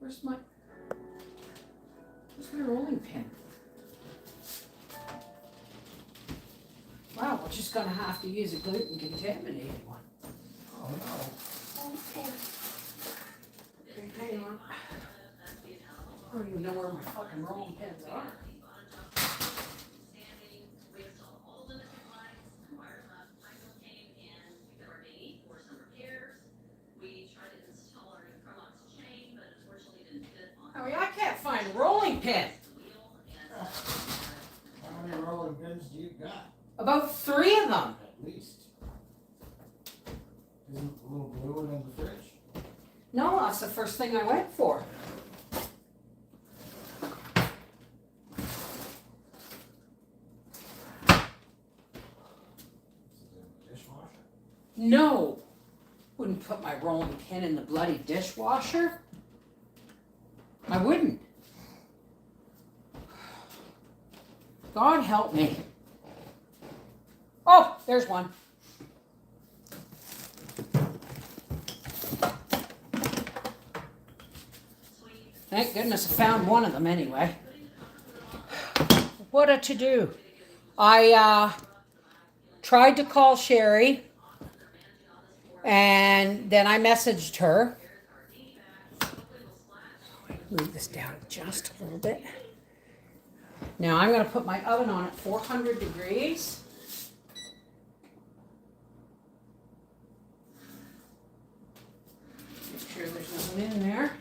Where's my rolling pin? Wow, we're just gonna have to use a gluten contaminated one. Oh no. Okay, hang on. I don't even know where my fucking rolling pins are. Howie, I can't find a rolling pin. How many rolling pins do you got? About 3 of them. At least. Isn't a little blue one in the fridge? No, that's the first thing I went for. Is it in the dishwasher? No. Wouldn't put my rolling pin in the bloody dishwasher. I wouldn't. God help me. Oh, there's one. Thank goodness I found one of them anyway. What a to-do. I tried to call Sherry, and then I messaged her. Move this down just a little bit. Now I'm going to put my oven on at 400 degrees. Make sure there's nothing in there.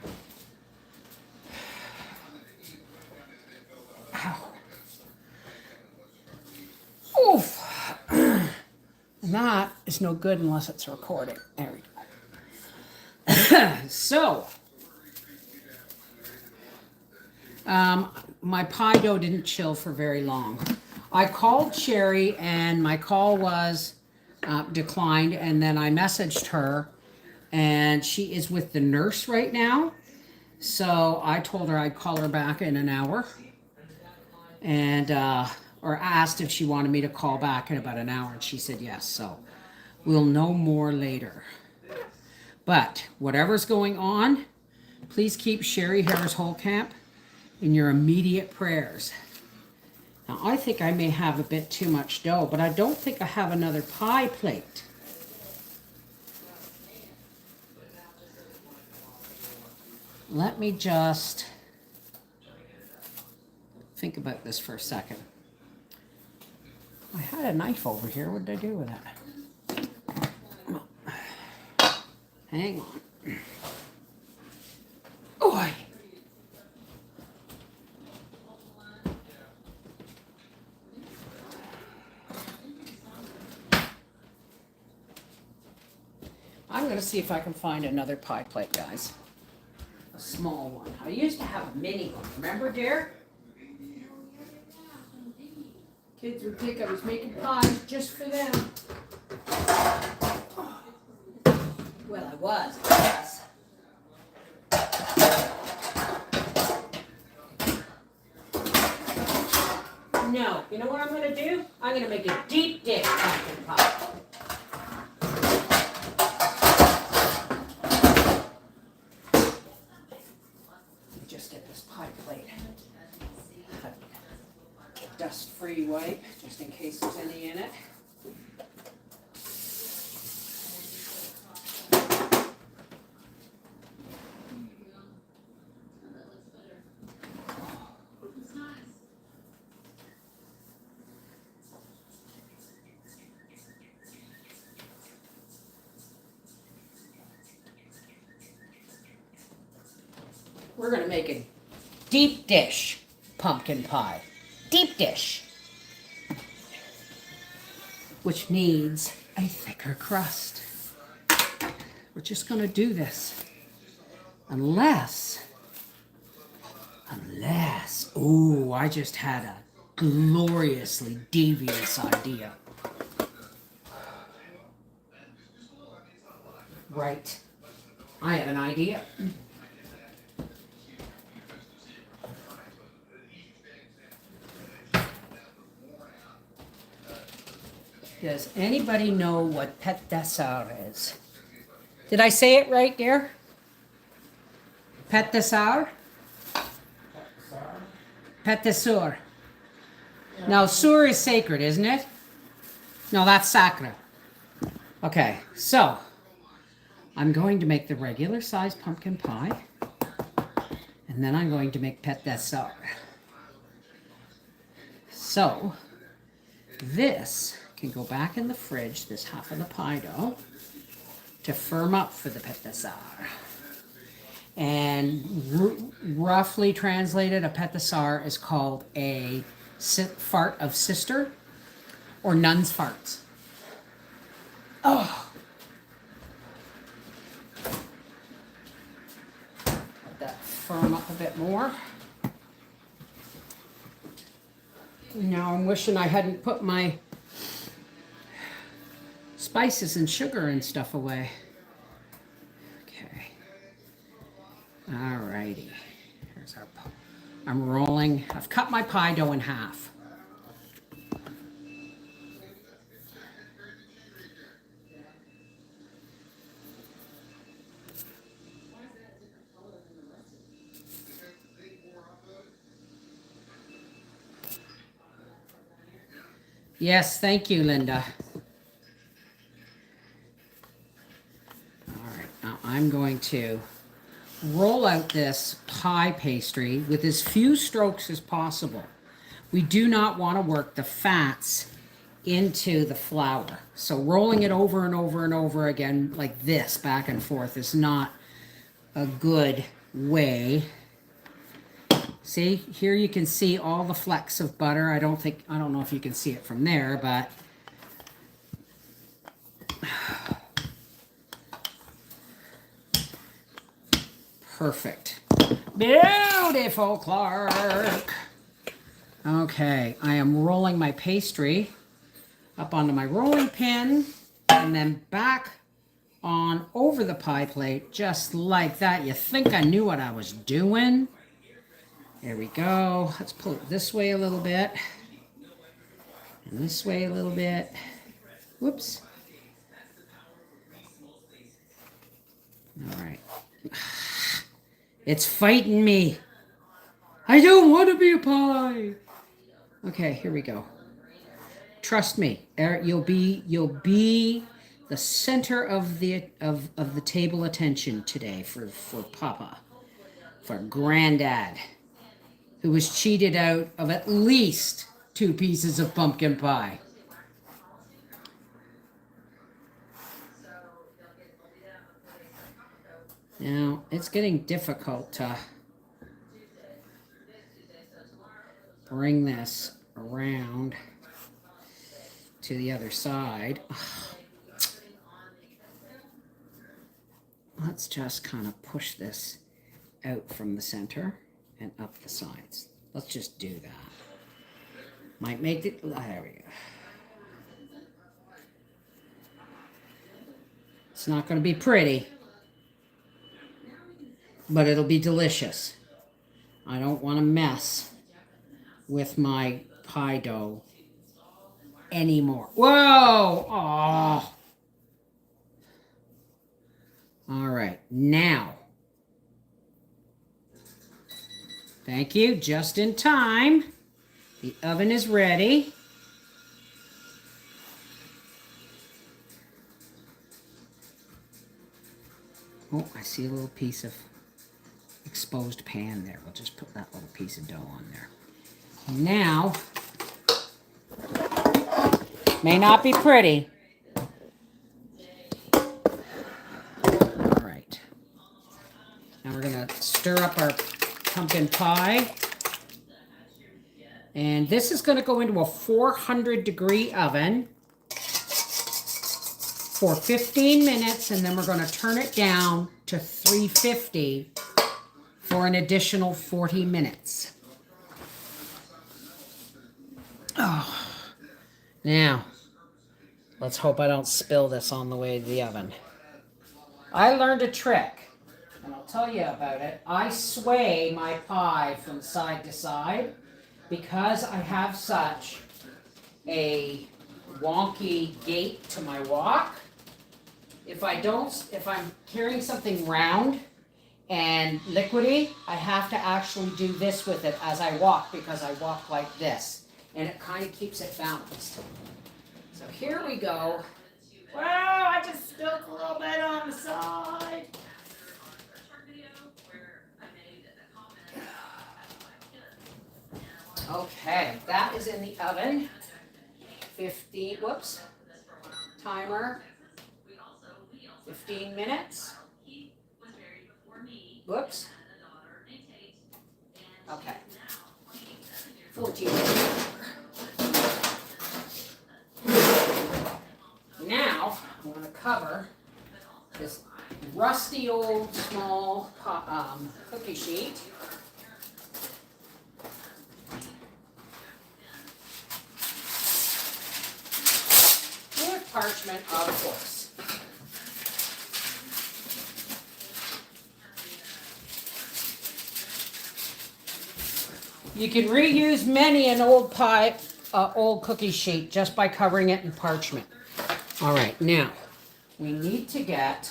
Ow. Oof. And that is no good unless it's recording. There we go. So, my pie dough didn't chill for very long. I called Sherry and my call was declined, and then I messaged her, and she is with the nurse right now. So I told her I'd call her back in an hour, and or asked if she wanted me to call back in about an hour, and she said yes. So we'll know more later. But whatever's going on, please keep Sherry Harris Holtkamp in your immediate prayers. Now, I think I may have a bit too much dough, but I don't think I have another pie plate. Let me just think about this for a second. I had a knife over here. What did I do with it? Hang on. Oi! I'm going to see if I can find another pie plate, guys. A small one. I used to have a mini one. Remember, dear? Kids would think I was making pies just for them. Well, I was, I guess. No. You know what I'm going to do? I'm going to make a deep dish pumpkin pie. Just get this pie plate. Dust-free wipe, just in case there's any in it. We're going to make a deep dish pumpkin pie. Deep dish. Which needs a thicker crust. We're just going to do this. Unless, ooh, I just had a gloriously devious idea. Right. I have an idea. Does anybody know what Pâte d'Essar is? Did I say it right, dear? Pet de sour? Sorry. Pet de sour. No, sour is sacred, isn't it? No, that's sacre. Okay, so I'm going to make the regular size pumpkin pie. And then I'm going to make pet de sour. So this can go back in the fridge, this half of the pie dough, to firm up for the pet de sour. And roughly translated, a pet de sour is called a fart of sister or nun's farts. Oh. Let that firm up a bit more. Now I'm wishing I hadn't put my spices and sugar and stuff away. Okay. Alrighty. Here's our pie. I'm rolling. I've cut my pie dough in half. Yes, thank you, Linda. All right, now I'm going to roll out this pie pastry with as few strokes as possible. We do not want to work the fats into the flour. So rolling it over and over and over again like this, back and forth, is not a good way. See, here you can see all the flecks of butter. I don't know if you can see it from there, but perfect. Beautiful, Clark. Okay, I am rolling my pastry up onto my rolling pin and then back on over the pie plate, just like that. You think I knew what I was doing? There we go. Let's pull it this way a little bit. And this way a little bit. Whoops. All right. It's fighting me. I don't want to be a pie. Okay, here we go. Trust me. You'll be the center of the table attention today for Papa, for Granddad, who was cheated out of at least 2 pieces of pumpkin pie. Now, it's getting difficult to bring this around to the other side. Let's just kind of push this out from the center and up the sides. Let's just do that. Might make it, there we go. It's not going to be pretty, but it'll be delicious. I don't want to mess with my pie dough anymore. Whoa! Oh. All right, now. Thank you, just in time. The oven is ready. Oh, I see a little piece of exposed pan there. We'll just put that little piece of dough on there. Now, may not be pretty. All right. Now we're going to stir up our pumpkin pie. And this is going to go into a 400-degree oven for 15 minutes, and then we're going to turn it down to 350 for an additional 40 minutes. Oh, now, let's hope I don't spill this on the way to the oven. I learned a trick, and I'll tell you about it. I sway my pie from side to side because I have such a wonky gait to my walk. If I'm carrying something round And liquidy, I have to actually do this with it as I walk because I walk like this. And it kind of keeps it balanced. So here we go. Wow, I just spilled a little bit on the side. Okay, that is in the oven. 15, whoops, timer, 15 minutes. Whoops. Okay. 14 minutes. Now, I'm going to cover this rusty old small cookie sheet. With parchment, of course. You can reuse many an old old cookie sheet just by covering it in parchment. All right, now we need to get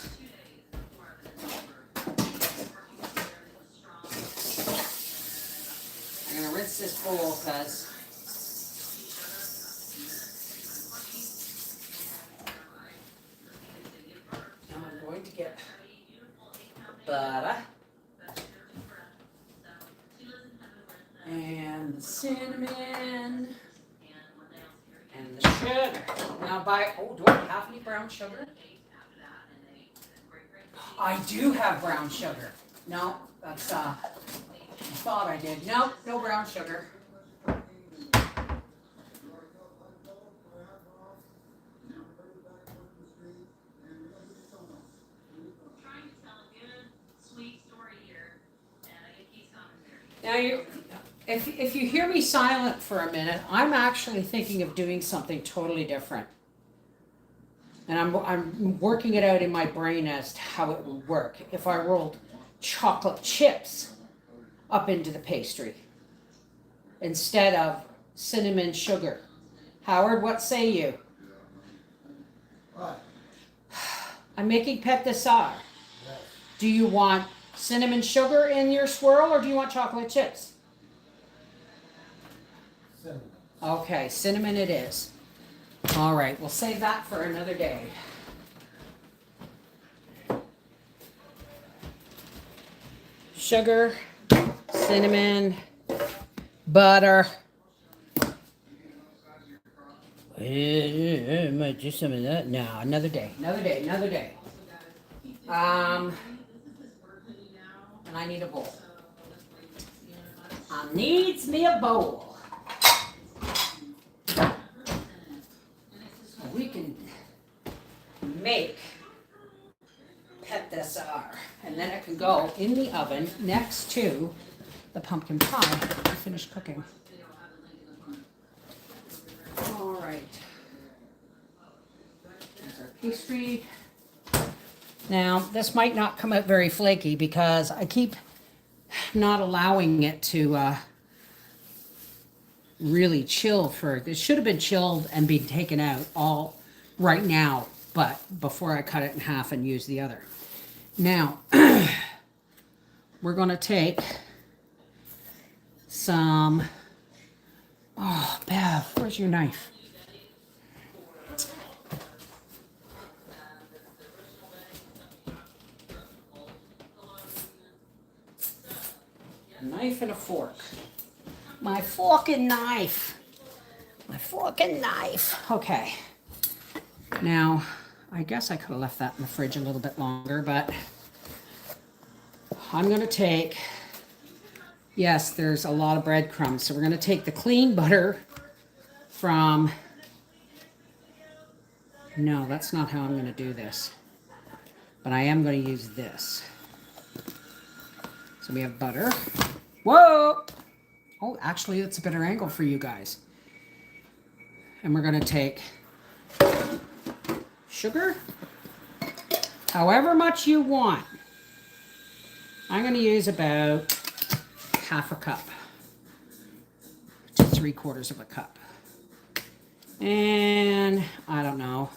I'm gonna rinse this bowl because I'm going to get butter and the cinnamon and the sugar. Now do I have any brown sugar? I do have brown sugar. No, that's I thought I did. No, no brown sugar. Now if you hear me silent for a minute, I'm actually thinking of doing something totally different. And I'm working it out in my brain as to how it would work if I rolled chocolate chips up into the pastry instead of cinnamon sugar. Howard, what say you? What? I'm making pâte de sar. Yes. Do you want cinnamon sugar in your swirl or do you want chocolate chips? Cinnamon. Okay, cinnamon it is. All right, we'll save that for another day. Sugar, cinnamon, butter. Might do some of that. No, another day. And I need a bowl. I needs me a bowl. We can make pâte de sar, and then it can go in the oven next to the pumpkin pie to finish cooking. All right. There's our pastry. Now, this might not come out very flaky because I keep not allowing it to really chill it should have been chilled and been taken out all right now, but before I cut it in half and use the other. Now, we're going to take some, oh, Bev, where's your knife? A knife and a fork. My forking knife. Okay. Now, I guess I could have left that in the fridge a little bit longer, but I'm going to take, yes, there's a lot of breadcrumbs. So we're going to take the clean butter from, no, that's not how I'm going to do this. But I am going to use this. So we have butter. Whoa! Oh, actually, it's a better angle for you guys. And we're going to take sugar, however much you want. I'm going to use about half a cup to 3/4 of a cup. And I don't know,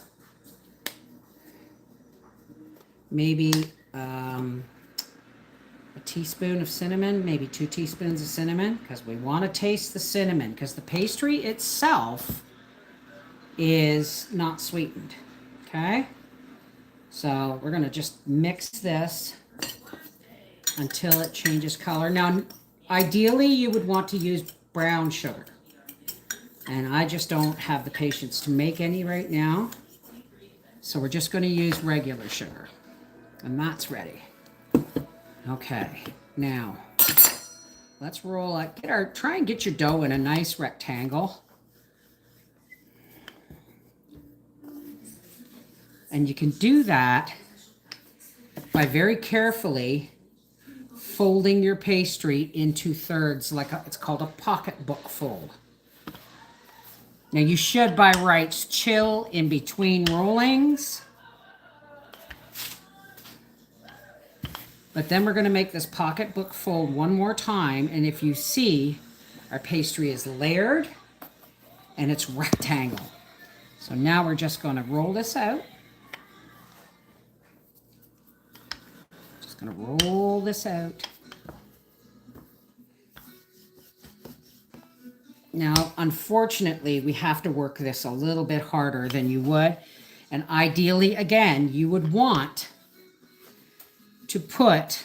teaspoon of cinnamon, maybe 2 teaspoons of cinnamon, because we want to taste the cinnamon, because the pastry itself is not sweetened. Okay? So we're going to just mix this until it changes color. Now, ideally, you would want to use brown sugar. And I just don't have the patience to make any right now. So we're just going to use regular sugar. And that's ready. Okay, now let's roll it. Try and get your dough in a nice rectangle. And you can do that by very carefully folding your pastry into thirds, it's called a pocketbook fold. Now you should by rights chill in between rollings. But then we're going to make this pocketbook fold one more time, and if you see, our pastry is layered and it's rectangle. So now we're just going to roll this out. Just going to roll this out. Now, unfortunately, we have to work this a little bit harder than you would. And ideally, again, you would want to put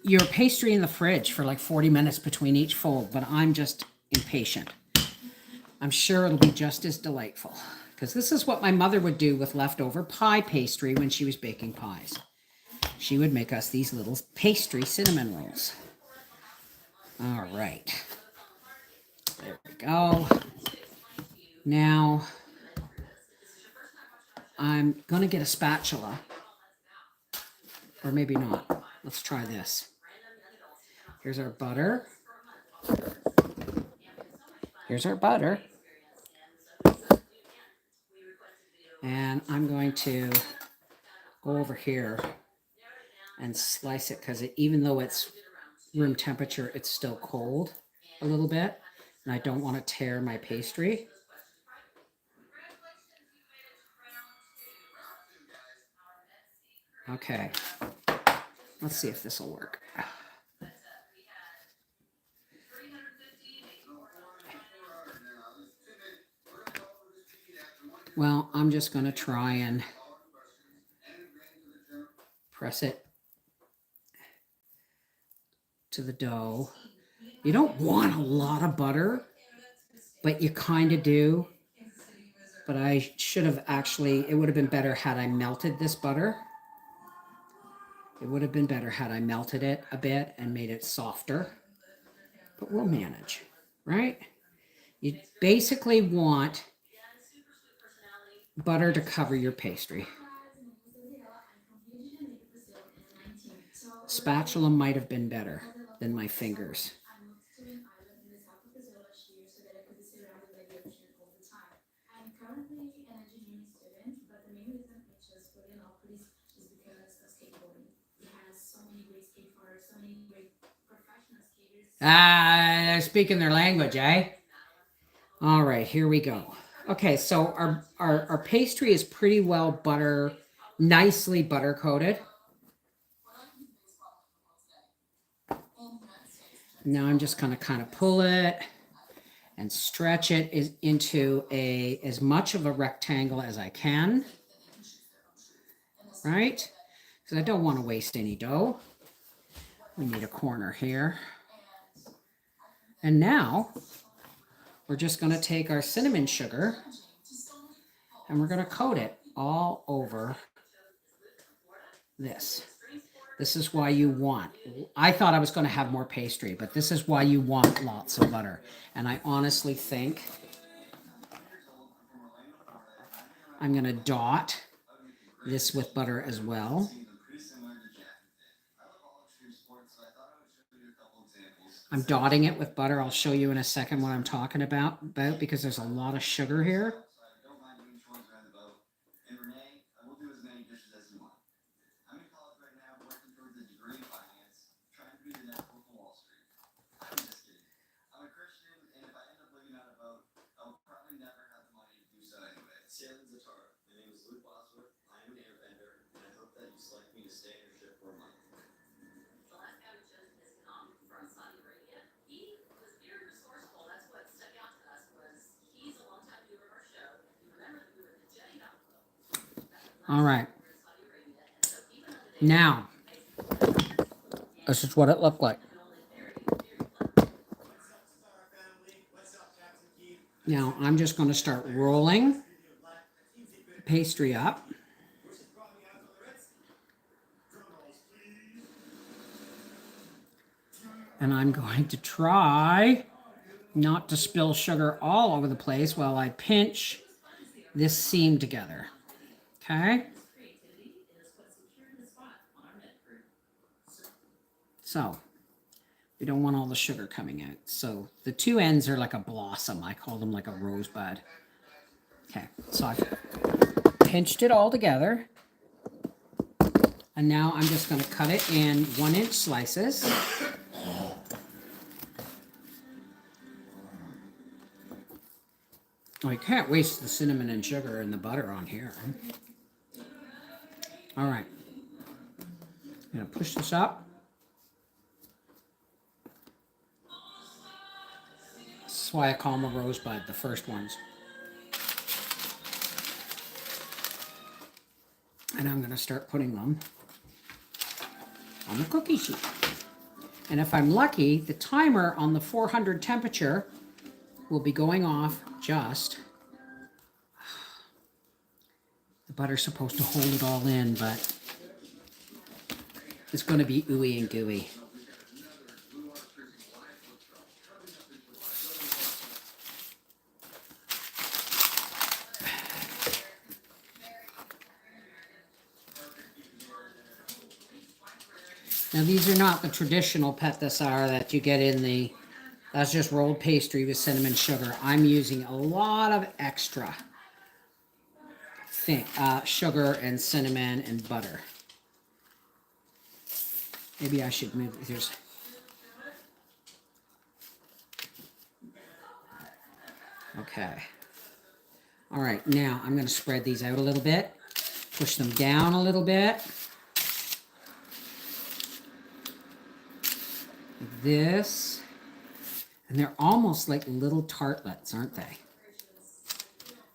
your pastry in the fridge for like 40 minutes between each fold, but I'm just impatient. I'm sure it'll be just as delightful, because this is what my mother would do with leftover pie pastry when she was baking pies. She would make us these little pastry cinnamon rolls. All right. There we go. Now, I'm going to get a spatula. Or maybe not. Let's try this. Here's our butter. Here's our butter. And I'm going to go over here and slice it, because even though it's room temperature, it's still cold a little bit. And I don't want to tear my pastry. Okay. Let's see if this will work. Well, I'm just going to try and press it to the dough. You don't want a lot of butter, but you kind of do. But I should have actually, it would have been better had I melted this butter. It would have been better had I melted it a bit and made it softer. But we'll manage, right? You basically want butter to cover your pastry. Spatula might have been better than my fingers. They're speaking their language, eh? All right, here we go. Okay, so our pastry is pretty well nicely butter coated. Now I'm just going to kind of pull it and stretch it into as much of a rectangle as I can, right? Because I don't want to waste any dough. We need a corner here. And now we're just going to take our cinnamon sugar and we're going to coat it all over this. This is why you want, I thought I was going to have more pastry, but this is why you want lots of butter. And I honestly think I'm going to dot this with butter as well. I'm dotting it with butter. I'll show you in a second what I'm talking about because there's a lot of sugar here. All right. Now, this is what it looked like. Now, I'm just going to start rolling the pastry up. And I'm going to try not to spill sugar all over the place while I pinch this seam together. Okay? So, we don't want all the sugar coming out. So, the two ends are like a blossom. I call them like a rosebud. Okay, so I've pinched it all together. And now I'm just going to cut it in 1-inch slices. Oh, you can't waste the cinnamon and sugar and the butter on here. All right. I'm going to push this up. That's why I call them a rosebud, the first ones. And I'm going to start putting them on the cookie sheet. And if I'm lucky, the timer on the 400 temperature will be going off just. The butter's supposed to hold it all in, but it's going to be ooey and gooey. Now these are not the traditional pâte d'essar that you get in the, that's just rolled pastry with cinnamon sugar. I'm using a lot of extra sugar and cinnamon and butter. Maybe I should move, there's, okay. All right, now I'm going to spread these out a little bit, push them down a little bit. Like this. And they're almost like little tartlets, aren't they?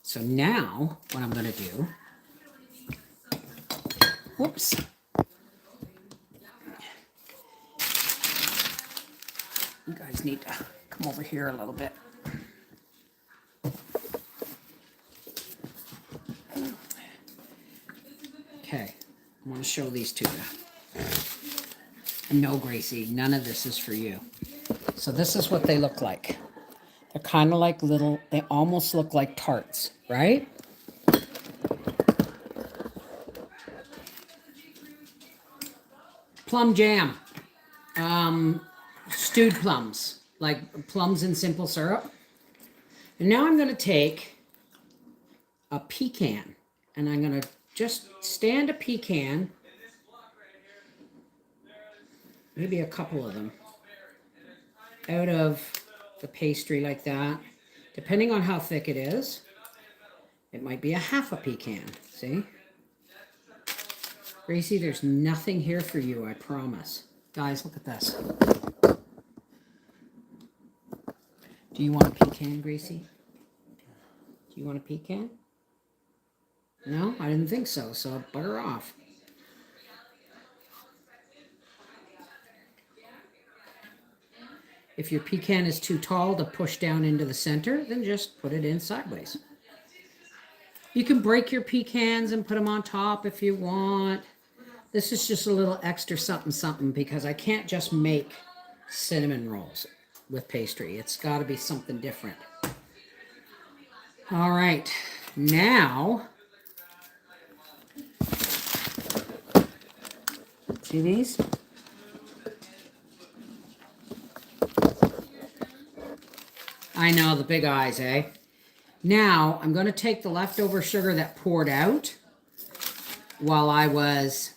So now, what I'm going to do, whoops. You guys need to come over here a little bit. Okay, I want to show these to you. No, Gracie, none of this is for you. So this is what they look like. They're kind of like little, they almost look like tarts, right? Plum jam. Stewed plums, like plums in simple syrup. And now I'm going to take a pecan, and I'm going to just stand a pecan, maybe a couple of them, out of the pastry like that. Depending on how thick it is, it might be a half a pecan, see? Gracie, there's nothing here for you, I promise. Guys, look at this. Do you want a pecan, Gracie? Do you want a pecan? No, I didn't think so, so bugger off. If your pecan is too tall to push down into the center, then just put it in sideways. You can break your pecans and put them on top if you want. This is just a little extra something something because I can't just make cinnamon rolls with pastry. It's got to be something different. All right, now, see these? I know, the big eyes, eh? Now, I'm going to take the leftover sugar that poured out while I was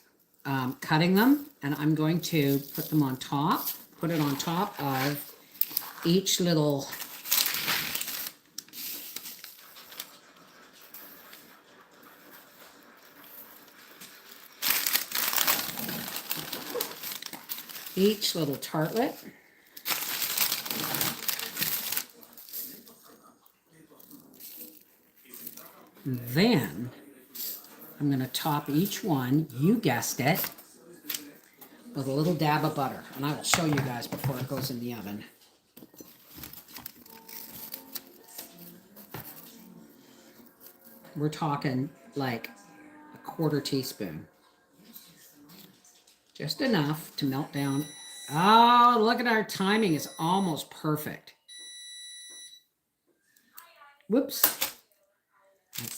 cutting them, and I'm going to put them on top, put it on top of each little tartlet. And then I'm going to top each one, you guessed it, with a little dab of butter. And I will show you guys before it goes in the oven. We're talking like a quarter teaspoon. Just enough to melt down. Oh, look at our timing. It's almost perfect. Whoops.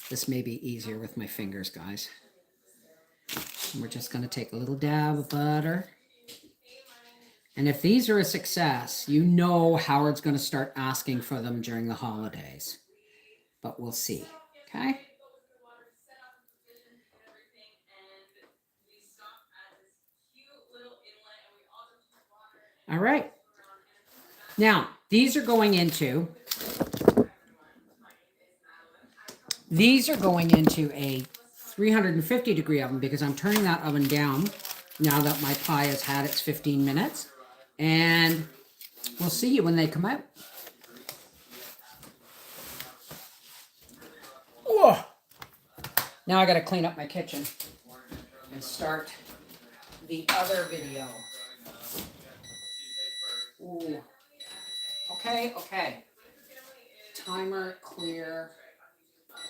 This may be easier with my fingers, guys. And we're just going to take a little dab of butter. And if these are a success, you know Howard's going to start asking for them during the holidays. But we'll see. Okay? All right. Now, these are going into a 350 degree oven because I'm turning that oven down now that my pie has had its 15 minutes. And we'll see you when they come out. Whoa. Now I got to clean up my kitchen and start the other video. Ooh. Okay. Timer, clear,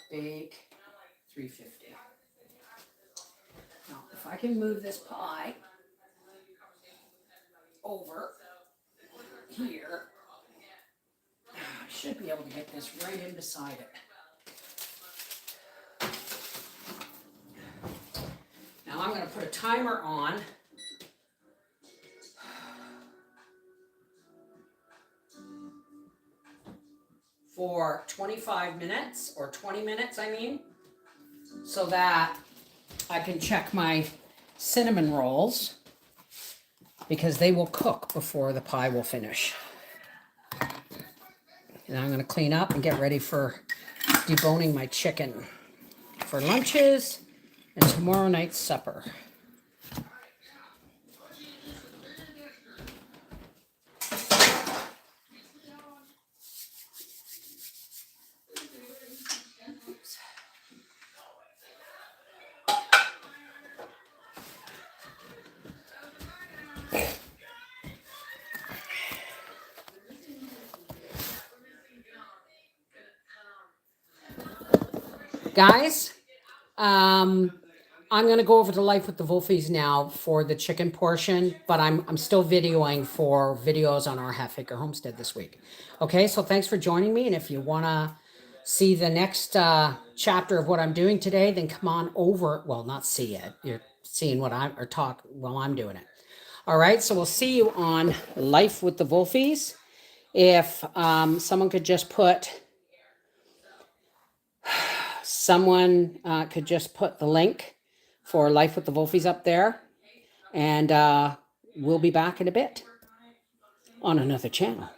bake, 350. Now, if I can move this pie over here, I should be able to get this right in beside it. Now I'm going to put a timer on for 25 minutes, or 20 minutes, I mean, so that I can check my cinnamon rolls because they will cook before the pie will finish. And I'm going to clean up and get ready for deboning my chicken for lunches and tomorrow night's supper. Guys, I'm going to go over to Life with the Wolfies now for the chicken portion, but I'm still videoing for videos on our Half Acre Homestead this week. Okay, so thanks for joining me, and if you want to see the next chapter of what I'm doing today, then come on over. Well, not see it. You're seeing what talk while I'm doing it. All right, so we'll see you on Life with the Wolfies. If someone could just put... Someone could just put the link for Life with the Wolfies up there. And we'll be back in a bit on another channel.